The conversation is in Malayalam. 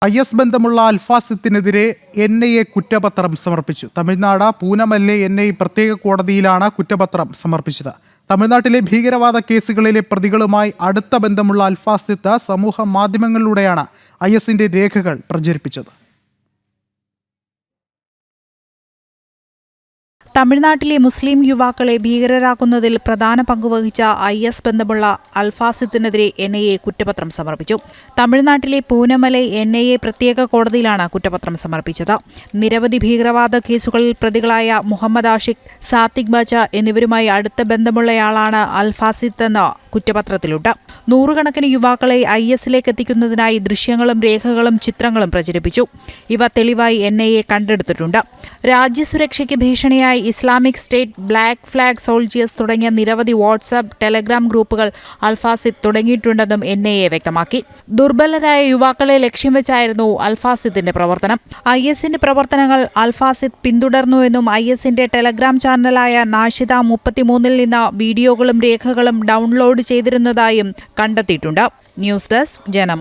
IS ബന്ധമുള്ള അൽഫാസിത്തിനെതിരെ NIA കുറ്റപത്രം സമർപ്പിച്ചു. തമിഴ്നാട് പൂനമല്ലെ NIA പ്രത്യേക കോടതിയിലാണ് കുറ്റപത്രം സമർപ്പിച്ചത്. തമിഴ്നാട്ടിലെ ഭീകരവാദ കേസുകളിലെ പ്രതികളുമായി അടുത്ത ബന്ധമുള്ള അൽഫാസിത്ത് സമൂഹ മാധ്യമങ്ങളിലൂടെയാണ് ISന്റെ രേഖകൾ പ്രചരിപ്പിച്ചത്. തമിഴ്നാട്ടിലെ മുസ്ലിം യുവാക്കളെ ഭീകരരാക്കുന്നതിൽ പ്രധാന പങ്കുവഹിച്ച IS ബന്ധമുള്ള അൽഫാസിത്തിനെതിരെ NIA കുറ്റപത്രം സമർപ്പിച്ചു. തമിഴ്നാട്ടിലെ പൂനമലൈ NIA പ്രത്യേക കോടതിയിലാണ് കുറ്റപത്രം സമർപ്പിച്ചത്. നിരവധി ഭീകരവാദ കേസുകളിൽ പ്രതികളായ മുഹമ്മദ് ആഷിഖ്, സാത്തിക് ബാച്ച എന്നിവരുമായി അടുത്ത ബന്ധമുള്ളയാളാണ് അൽഫാസിത്ത് എന്ന കുറ്റപത്രത്തിലുണ്ട്. നൂറുകണക്കിന് യുവാക്കളെ ISലേക്ക് എത്തിക്കുന്നതിനായി ദൃശ്യങ്ങളും രേഖകളും ചിത്രങ്ങളും പ്രചരിപ്പിച്ചു. ഇവ തെളിവായി NIA കണ്ടെടുത്തിട്ടുണ്ട്. രാജ്യസുരക്ഷയ്ക്ക് ഭീഷണിയായി Islamic state, black flag soldiers തുടങ്ങിയ നിരവധി വാട്സ്ആപ്പ്, ടെലഗ്രാം ഗ്രൂപ്പുകൾ അൽഫാസിത്ത് തുടങ്ങിയിട്ടുണ്ടെന്നും NIA വ്യക്തമാക്കി. ദുർബലരായ യുവാക്കളെ ലക്ഷ്യം വെച്ചായിരുന്നു അൽഫാസിത്തിന്റെ പ്രവർത്തനം. ISന്റെ പ്രവർത്തനങ്ങൾ അൽഫാസിത്ത് പിന്തുടർന്നുവെന്നും ISന്റെ ടെലഗ്രാം ചാനലായ നാഷിദ 33 നിന്ന് വീഡിയോകളും രേഖകളും ഡൗൺലോഡ് ചെയ്തിരുന്നതായും കണ്ടെത്തിയിട്ടുണ്ട്. ന്യൂസ് ഡെസ്ക് ജനം.